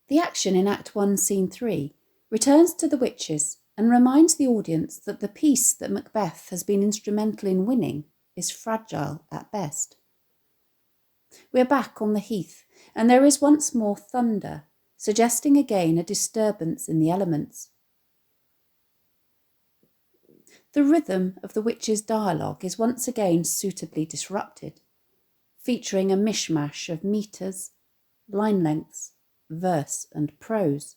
The action in Act I, Scene 3 returns to the witches and reminds the audience that the peace that Macbeth has been instrumental in winning is fragile at best. We are back on the heath, and there is once more thunder, suggesting again a disturbance in the elements. The rhythm of the witches' dialogue is once again suitably disrupted, featuring a mishmash of metres, line lengths, verse and prose,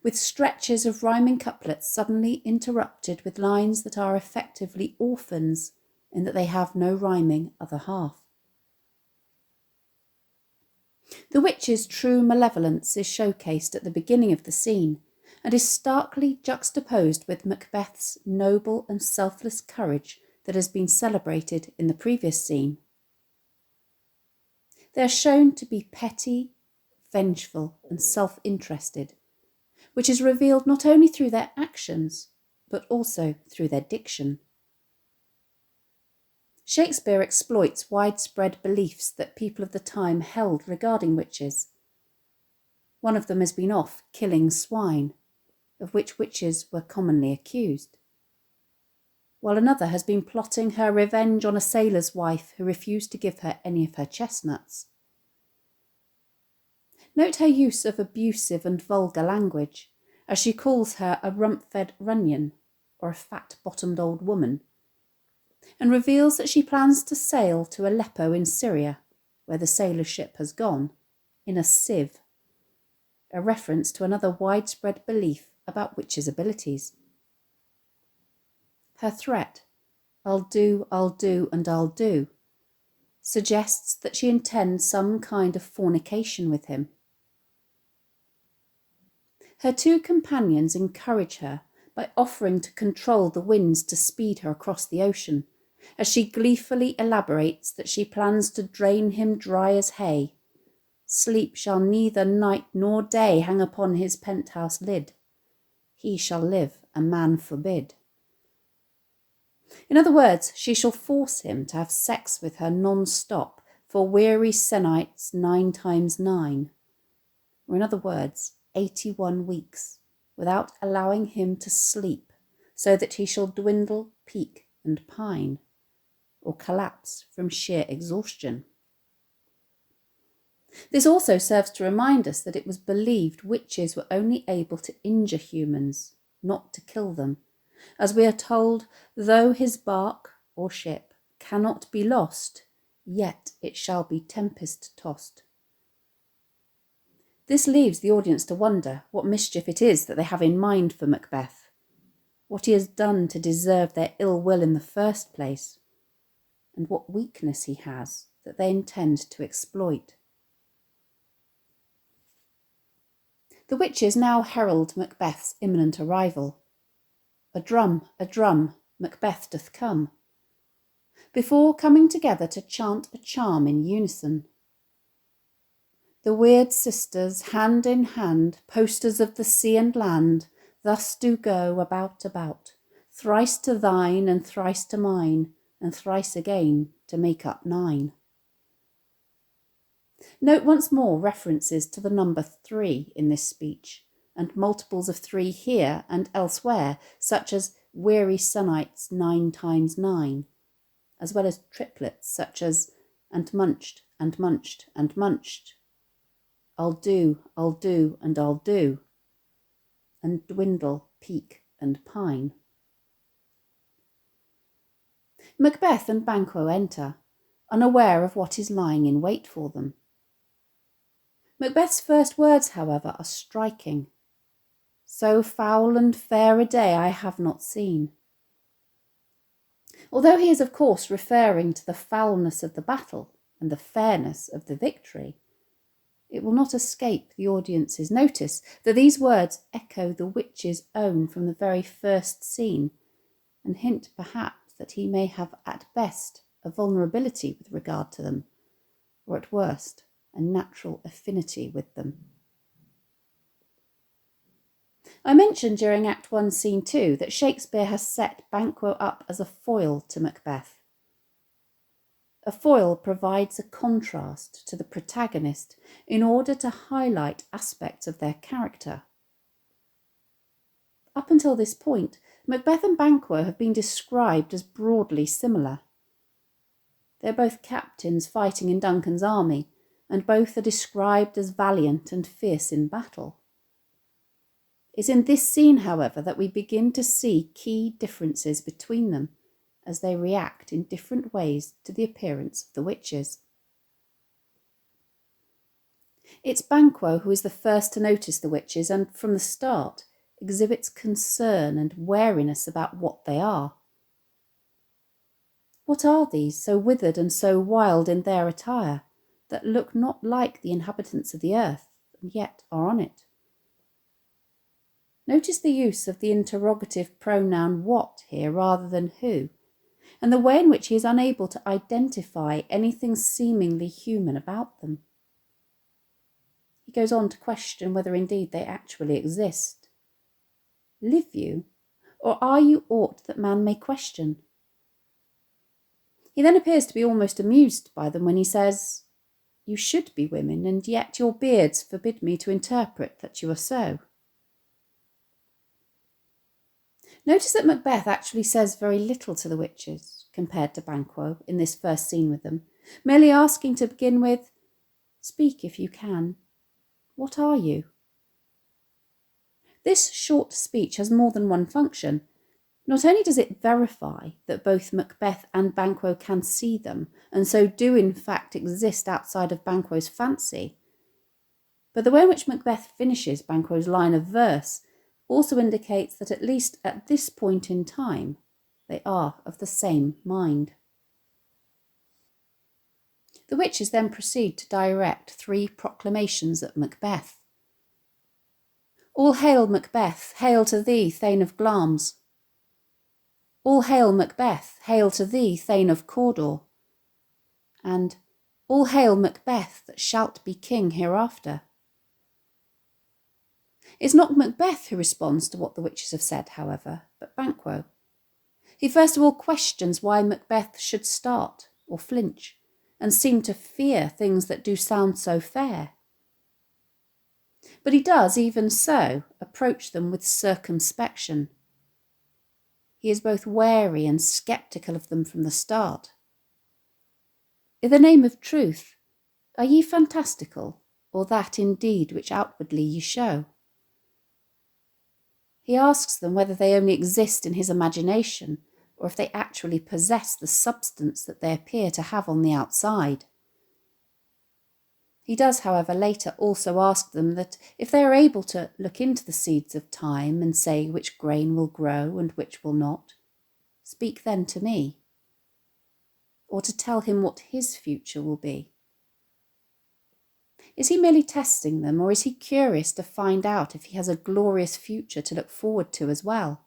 with stretches of rhyming couplets suddenly interrupted with lines that are effectively orphans in that they have no rhyming other half. The witch's true malevolence is showcased at the beginning of the scene and is starkly juxtaposed with Macbeth's noble and selfless courage that has been celebrated in the previous scene. They are shown to be petty, vengeful and self-interested, which is revealed not only through their actions, but also through their diction. Shakespeare exploits widespread beliefs that people of the time held regarding witches. One of them has been off killing swine, of which witches were commonly accused, while another has been plotting her revenge on a sailor's wife who refused to give her any of her chestnuts. Note her use of abusive and vulgar language, as she calls her a rump-fed runyon, or a fat-bottomed old woman, and reveals that she plans to sail to Aleppo in Syria, where the sailor ship has gone, in a sieve, a reference to another widespread belief about witches' abilities. Her threat, I'll do, and I'll do, suggests that she intends some kind of fornication with him. Her two companions encourage her by offering to control the winds to speed her across the ocean, as she gleefully elaborates that she plans to drain him dry as hay. Sleep shall neither night nor day hang upon his penthouse lid. He shall live, a man forbid. In other words, she shall force him to have sex with her non-stop for weary se'nights 9 times 9. Or in other words, 81 weeks, without allowing him to sleep, so that he shall dwindle, peak and pine, or collapse from sheer exhaustion. This also serves to remind us that it was believed witches were only able to injure humans, not to kill them, as we are told, though his bark or ship cannot be lost, yet it shall be tempest tossed. This leaves the audience to wonder what mischief it is that they have in mind for Macbeth, what he has done to deserve their ill will in the first place, and what weakness he has that they intend to exploit. The witches now herald Macbeth's imminent arrival. A drum, Macbeth doth come, before coming together to chant a charm in unison. The weird sisters, hand in hand, posters of the sea and land, thus do go about, thrice to thine and thrice to mine, and thrice again to make up 9. Note once more references to the number 3 in this speech, and multiples of 3 here and elsewhere, such as weary se'nights 9 times 9, as well as triplets such as and munched, and munched, and munched, I'll do, and I'll do, and dwindle, peak, and pine. Macbeth and Banquo enter, unaware of what is lying in wait for them. Macbeth's first words, however, are striking. So foul and fair a day I have not seen. Although he is of course referring to the foulness of the battle and the fairness of the victory, it will not escape the audience's notice that these words echo the witch's own from the very first scene, and hint perhaps that he may have at best a vulnerability with regard to them, or at worst a natural affinity with them. I mentioned during Act I, Scene 2 that Shakespeare has set Banquo up as a foil to Macbeth. A foil provides a contrast to the protagonist in order to highlight aspects of their character. Up until this point, Macbeth and Banquo have been described as broadly similar. They're both captains fighting in Duncan's army, and both are described as valiant and fierce in battle. It's in this scene, however, that we begin to see key differences between them as they react in different ways to the appearance of the witches. It's Banquo who is the first to notice the witches and, from the start, exhibits concern and wariness about what they are. What are these, so withered and so wild in their attire, that look not like the inhabitants of the earth, and yet are on it? Notice the use of the interrogative pronoun what here rather than who, and the way in which he is unable to identify anything seemingly human about them. He goes on to question whether indeed they actually exist. Live you, or are you aught that man may question? He then appears to be almost amused by them when he says, "You should be women, and yet your beards forbid me to interpret that you are so." Notice that Macbeth actually says very little to the witches, compared to Banquo, in this first scene with them, merely asking to begin with, "Speak if you can. What are you?" This short speech has more than one function. Not only does it verify that both Macbeth and Banquo can see them, and so do in fact exist outside of Banquo's fancy, but the way in which Macbeth finishes Banquo's line of verse also indicates that at least at this point in time, they are of the same mind. The witches then proceed to direct 3 proclamations at Macbeth. "All hail Macbeth, hail to thee, Thane of Glamis. All hail Macbeth, hail to thee, Thane of Cawdor." And "All hail Macbeth, that shalt be king hereafter." It's not Macbeth who responds to what the witches have said, however, but Banquo. He first of all questions why Macbeth should start or flinch and seem to fear things that do sound so fair. But he does, even so, approach them with circumspection. He is both wary and sceptical of them from the start. "In the name of truth, are ye fantastical, or that indeed which outwardly ye show?" He asks them whether they only exist in his imagination, or if they actually possess the substance that they appear to have on the outside. He does, however, later also ask them that if they are able to look into the seeds of time and say which grain will grow and which will not, speak then to me, or to tell him what his future will be. Is he merely testing them, or is he curious to find out if he has a glorious future to look forward to as well?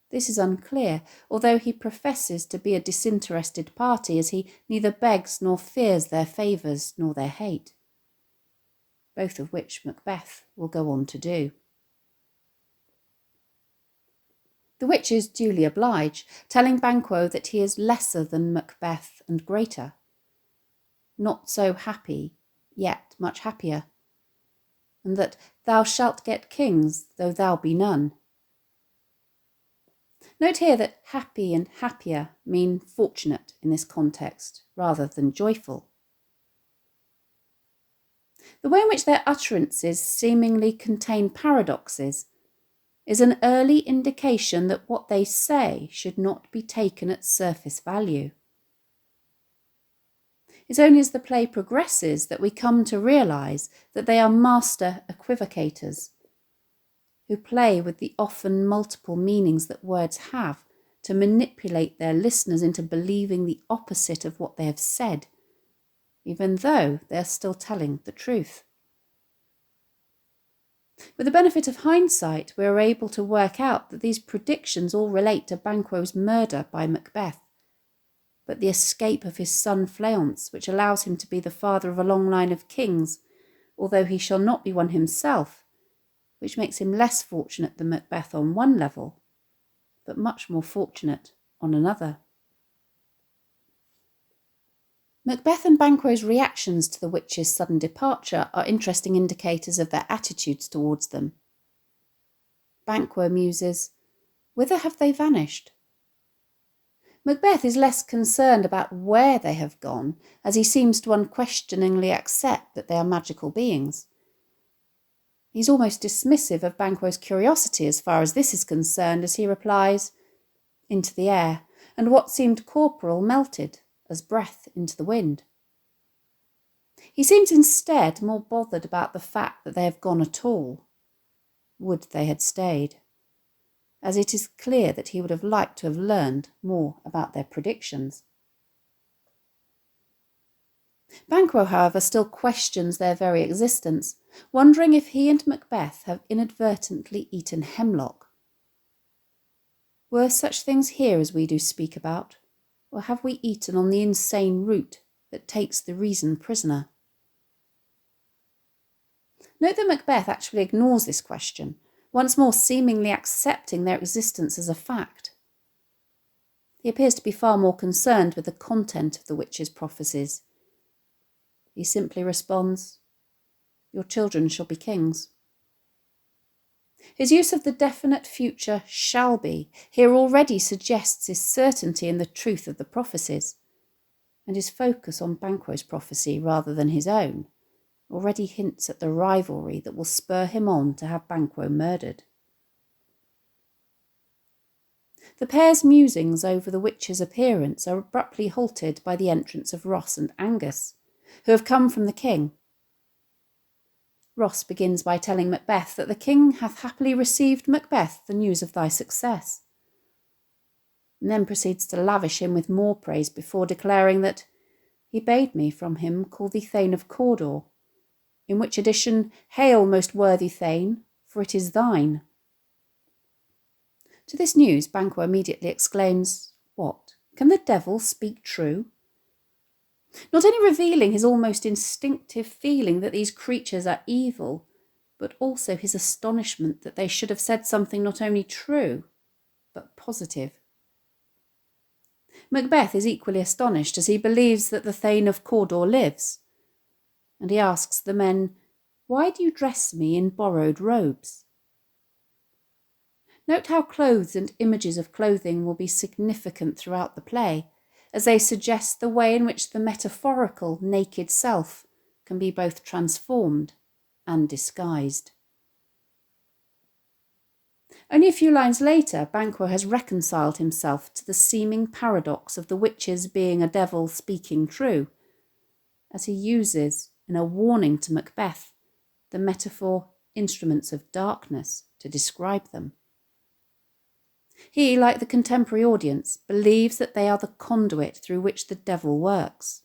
This is unclear, although he professes to be a disinterested party, as he neither begs nor fears their favours nor their hate, both of which Macbeth will go on to do. The witches duly oblige, telling Banquo that he is lesser than Macbeth and greater, not so happy, yet much happier, and that thou shalt get kings, though thou be none. Note here that happy and happier mean fortunate in this context, rather than joyful. The way in which their utterances seemingly contain paradoxes is an early indication that what they say should not be taken at surface value. It's only as the play progresses that we come to realise that they are master equivocators, who play with the often multiple meanings that words have to manipulate their listeners into believing the opposite of what they have said, even though they are still telling the truth. With the benefit of hindsight, we are able to work out that these predictions all relate to Banquo's murder by Macbeth, but the escape of his son Fleance, which allows him to be the father of a long line of kings, although he shall not be one himself, which makes him less fortunate than Macbeth on one level, but much more fortunate on another. Macbeth and Banquo's reactions to the witch's sudden departure are interesting indicators of their attitudes towards them. Banquo muses, "Whither have they vanished?" Macbeth is less concerned about where they have gone, as he seems to unquestioningly accept that they are magical beings. He's almost dismissive of Banquo's curiosity as far as this is concerned, as he replies, "Into the air, and what seemed corporal melted, as breath into the wind." He seems instead more bothered about the fact that they have gone at all. Would they had stayed, as it is clear that he would have liked to have learned more about their predictions. Banquo, however, still questions their very existence, wondering if he and Macbeth have inadvertently eaten hemlock. Were such things here as we do speak about, or have we eaten on the insane root that takes the reason prisoner? Note that Macbeth actually ignores this question, once more seemingly accepting their existence as a fact. He appears to be far more concerned with the content of the witch's prophecies. He simply responds, "Your children shall be kings." His use of the definite future "shall be" here already suggests his certainty in the truth of the prophecies, and his focus on Banquo's prophecy rather than his own already hints at the rivalry that will spur him on to have Banquo murdered. The pair's musings over the witch's appearance are abruptly halted by the entrance of Ross and Angus, who have come from the king. Ross begins by telling Macbeth that the king hath happily received, Macbeth, the news of thy success, and then proceeds to lavish him with more praise before declaring that he bade me from him call thee Thane of Cawdor, in which addition, hail, most worthy Thane, for it is thine. To this news, Banquo immediately exclaims, "What, can the devil speak true?" Not only revealing his almost instinctive feeling that these creatures are evil, but also his astonishment that they should have said something not only true, but positive. Macbeth is equally astonished, as he believes that the Thane of Cawdor lives, and he asks the men, "Why do you dress me in borrowed robes?" Note how clothes and images of clothing will be significant throughout the play, as they suggest the way in which the metaphorical naked self can be both transformed and disguised. Only a few lines later, Banquo has reconciled himself to the seeming paradox of the witches being a devil speaking true, as he uses, in a warning to Macbeth, the metaphor instruments of darkness to describe them. He, like the contemporary audience, believes that they are the conduit through which the devil works.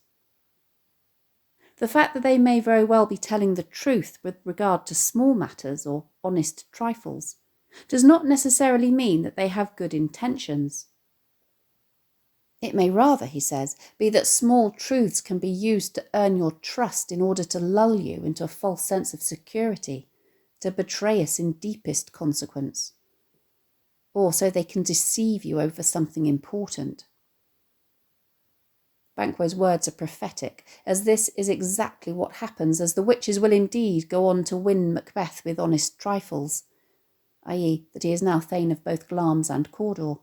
The fact that they may very well be telling the truth with regard to small matters or honest trifles does not necessarily mean that they have good intentions. It may rather, he says, be that small truths can be used to earn your trust in order to lull you into a false sense of security, to betray us in deepest consequence, or so they can deceive you over something important. Banquo's words are prophetic, as this is exactly what happens, as the witches will indeed go on to win Macbeth with honest trifles, i.e. that he is now Thane of both Glamis and Cawdor,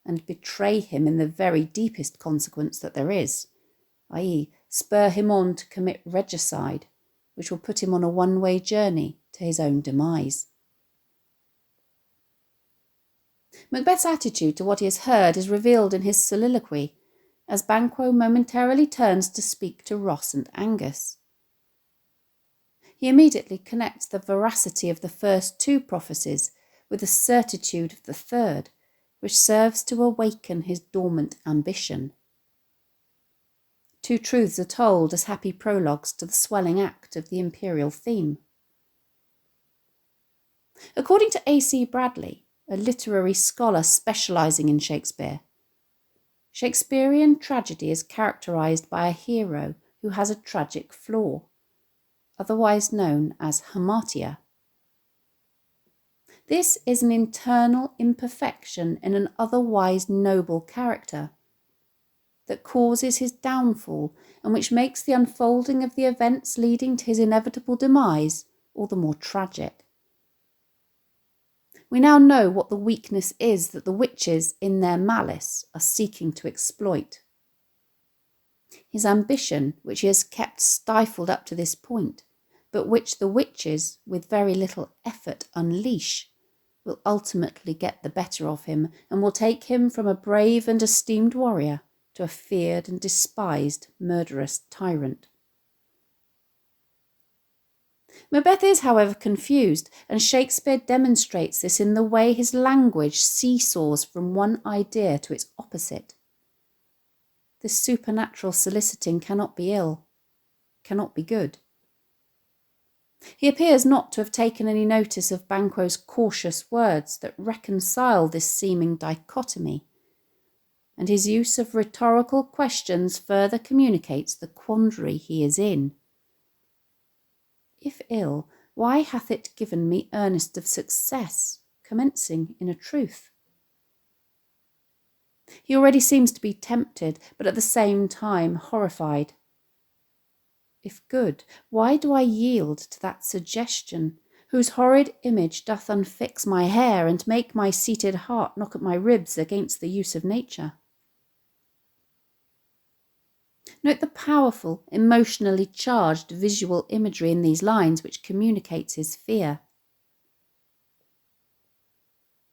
and betray him in the very deepest consequence that there is, i.e. spur him on to commit regicide, which will put him on a one-way journey to his own demise. Macbeth's attitude to what he has heard is revealed in his soliloquy, as Banquo momentarily turns to speak to Ross and Angus. He immediately connects the veracity of the first two prophecies with the certitude of the third, which serves to awaken his dormant ambition. Two truths are told as happy prologues to the swelling act of the imperial theme. According to A.C. Bradley, a literary scholar specialising in Shakespeare, Shakespearean tragedy is characterised by a hero who has a tragic flaw, otherwise known as hamartia. This is an internal imperfection in an otherwise noble character, that causes his downfall and which makes the unfolding of the events leading to his inevitable demise all the more tragic. We now know what the weakness is that the witches, in their malice, are seeking to exploit. His ambition, which he has kept stifled up to this point, but which the witches, with very little effort, unleash, will ultimately get the better of him and will take him from a brave and esteemed warrior to a feared and despised murderous tyrant. Macbeth is, however, confused, and Shakespeare demonstrates this in the way his language seesaws from one idea to its opposite. This supernatural soliciting cannot be ill, cannot be good. He appears not to have taken any notice of Banquo's cautious words that reconcile this seeming dichotomy, and his use of rhetorical questions further communicates the quandary he is in. If ill, why hath it given me earnest of success, commencing in a truth? He already seems to be tempted, but at the same time horrified. If good, why do I yield to that suggestion, whose horrid image doth unfix my hair and make my seated heart knock at my ribs against the use of nature? Note the powerful, emotionally charged visual imagery in these lines which communicates his fear.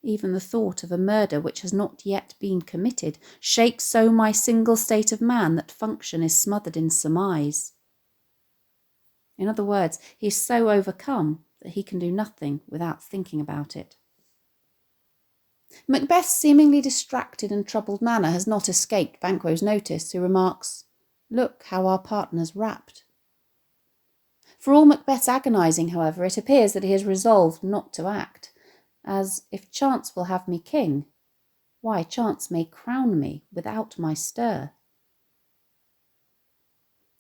Even the thought of a murder which has not yet been committed shakes so my single state of man that function is smothered in surmise. In other words, he is so overcome that he can do nothing without thinking about it. Macbeth's seemingly distracted and troubled manner has not escaped Banquo's notice, who remarks, "Look how our partner's rapt." For all Macbeth's agonising, however, it appears that he has resolved not to act, as if chance will have me king, why chance may crown me without my stir.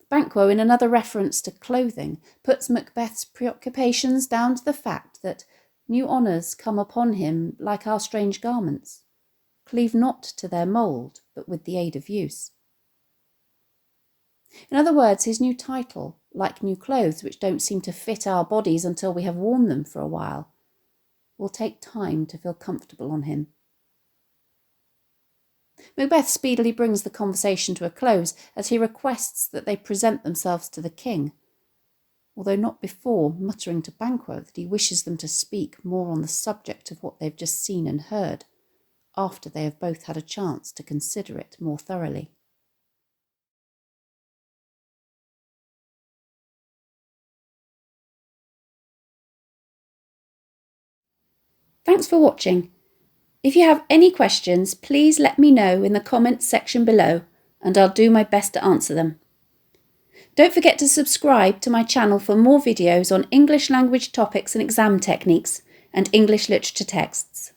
Banquo, in another reference to clothing, puts Macbeth's preoccupations down to the fact that new honours come upon him like our strange garments, cleave not to their mould, but with the aid of use. In other words, his new title, like new clothes which don't seem to fit our bodies until we have worn them for a while, will take time to feel comfortable on him. Macbeth speedily brings the conversation to a close as he requests that they present themselves to the king, although not before muttering to Banquo that he wishes them to speak more on the subject of what they've just seen and heard, after they have both had a chance to consider it more thoroughly. Thanks for watching. If you have any questions, please let me know in the comments section below and I'll do my best to answer them. Don't forget to subscribe to my channel for more videos on English language topics and exam techniques and English literature texts.